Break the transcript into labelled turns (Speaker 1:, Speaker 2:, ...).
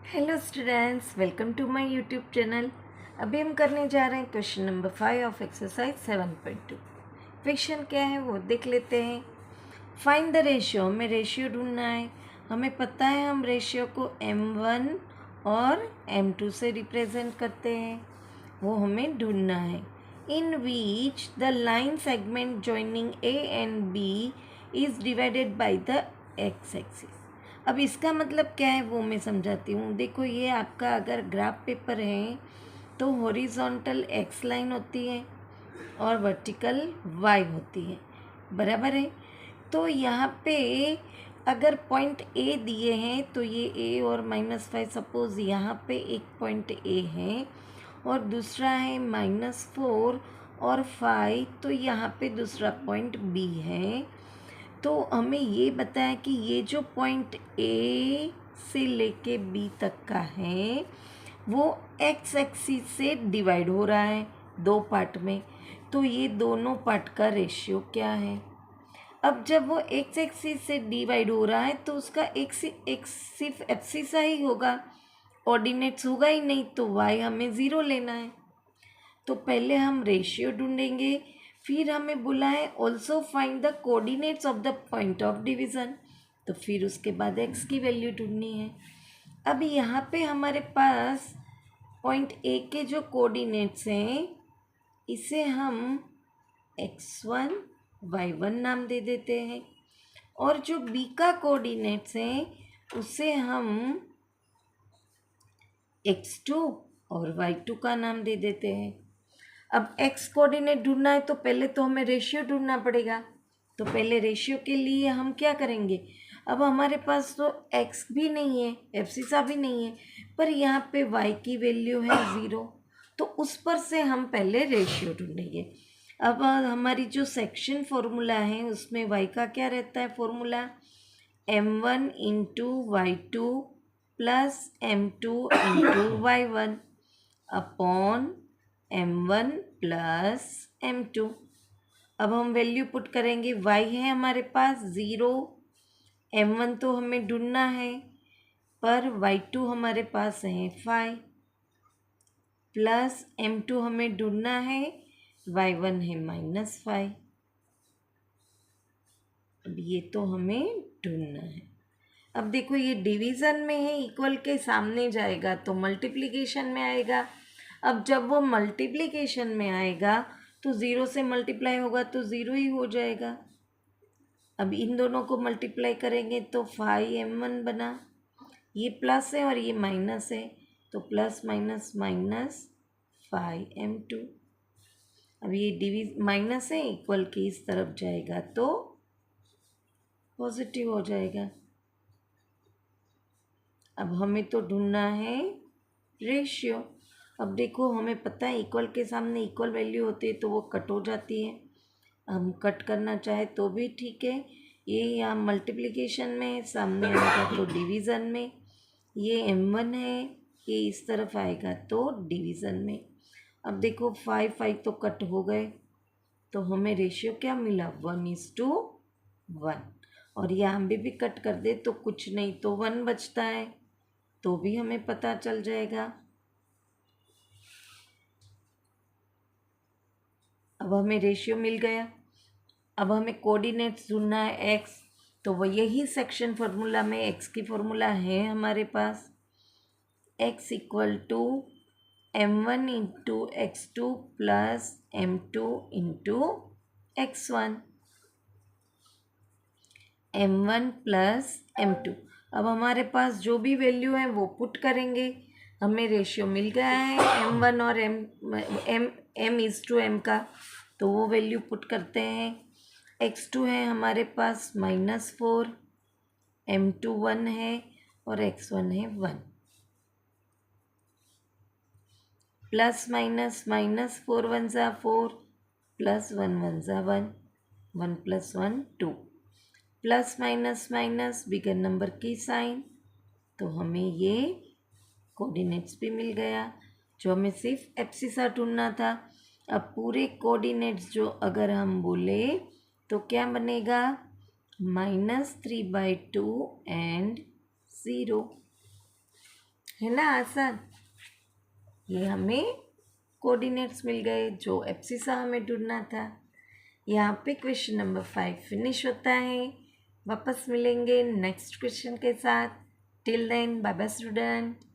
Speaker 1: Hello students, welcome to my YouTube channel. अभी हम करने जा रहे हैं question number 5 of exercise 7.2। Question क्या है वो देख लेते हैं। फाइंड द रेशियो, हमें रेशियो ढूंढना है। हमें पता है हम रेशियो को m1 और m2 से रिप्रेजेंट करते हैं, वो हमें ढूंढना है। In which the line segment joining a and b is divided by the x axis. अब इसका मतलब क्या है वो मैं समझाती हूँ। देखो, ये आपका अगर ग्राफ पेपर है तो हॉरिजॉन्टल एक्स लाइन होती है और वर्टिकल वाई होती है, बराबर है। तो यहाँ पे अगर पॉइंट ए दिए हैं तो ये ए और -5, सपोज यहाँ पे एक पॉइंट ए है और दूसरा है -4 और 5, तो यहाँ पे दूसरा पॉइंट बी है। तो हमें ये बताया कि ये जो पॉइंट ए से लेके बी तक का है वो एक्स एक्सिस से डिवाइड हो रहा है दो पार्ट में। तो ये दोनों पार्ट का रेशियो क्या है। अब जब वो एक्स एक्सिस से डिवाइड हो रहा है तो उसका एक्स सिर्फ एब्सिसा ही होगा, ऑर्डिनेट्स होगा ही नहीं, तो वाई हमें ज़ीरो लेना है। तो पहले हम रेशियो ढूंढेंगे, फिर हमें बोला है also find the coordinates of the point of division, तो फिर उसके बाद एक्स की वैल्यू ढूंढनी है। अब यहाँ पे हमारे पास पॉइंट ए के जो कोऑर्डिनेट्स हैं इसे हम x1 y1 नाम दे देते हैं, और जो बी का कोऑर्डिनेट्स हैं उसे हम x2 और y2 का नाम दे देते हैं। अब x कोऑर्डिनेट ढूंढना है तो पहले तो हमें रेशियो ढूंढना पड़ेगा। तो पहले रेशियो के लिए हम क्या करेंगे, अब हमारे पास तो x भी नहीं है, एब्सिसा भी नहीं है, पर यहाँ पे y की वैल्यू है 0, तो उस पर से हम पहले रेशियो ढूंढेंगे। अब हमारी जो सेक्शन फॉर्मूला है उसमें y का क्या रहता है formula, m1 into y2 plus m2 into y1 upon m1 plus m2। अब हम वैल्यू पुट करेंगे, y है हमारे पास 0, m1 तो हमें ढूंढना है, पर y2 हमारे पास है 5, प्लस m2 हमें ढूंढना है, y1 है -5। अब ये तो हमें ढूंढना है। अब देखो, ये डिवीज़न में है, इक्वल के सामने जाएगा तो मल्टीप्लिकेशन में आएगा। अब जब वो मल्टीप्लिकेशन में आएगा तो ज़ीरो से मल्टीप्लाई होगा तो ज़ीरो ही हो जाएगा। अब इन दोनों को मल्टीप्लाई करेंगे तो 5m1 बना, ये प्लस है और ये माइनस है, तो प्लस माइनस माइनस 5m2। अब ये माइनस है, इक्वल के इस तरफ जाएगा तो पॉजिटिव हो जाएगा। अब हमें तो ढूंढना है रेशियो। अब देखो, हमें पता है इक्वल के सामने इक्वल वैल्यू होती है तो वो कट हो जाती है। हम कट करना चाहे तो भी ठीक है, ये यहाँ मल्टीप्लिकेशन में सामने आएगा तो डिवीज़न में, ये m1 है, ये इस तरफ आएगा तो डिवीज़न में। अब देखो 5 तो कट हो गए, तो हमें रेशियो क्या मिला 1:1। और यहाँ भी कट कर दे तो कुछ नहीं तो 1 बचता है, तो भी हमें पता चल जाएगा। अब हमें रेशियो मिल गया। अब हमें कोऑर्डिनेट्स ढूंढना है x, तो वो यही सेक्शन फार्मूला में x की फार्मूला है हमारे पास, x equal to m1 into x2 plus m2 into x1, m1 plus m2। अब हमारे पास जो भी वैल्यू है वो पुट करेंगे, हमें रेशियो मिल गया है m1 और m का, तो वो वैल्यू पुट करते हैं। x2 है हमारे पास -4, m2 1 है और x1 है 1, प्लस माइनस माइनस 4 1 ज़ा 4, प्लस 1 1 ज़ा 1, 1 plus 1 2, plus minus minus bigger number की साइन, तो हमें ये कोऑर्डिनेट्स भी मिल गया जो हमें सिर्फ एब्सिसा ढूंढना था। अब पूरे कोऑर्डिनेट्स जो अगर हम बोले तो क्या बनेगा, -3/2 एंड 0। है ना आसान। ये हमें कोऑर्डिनेट्स मिल गए जो एब्सिसा हमें ढूंढना था। यहाँ पे क्वेश्चन नंबर 5 फिनिश होता है। वापस मिलेंगे नेक्स्ट क्वेश्चन के साथ। Till then bye bye student.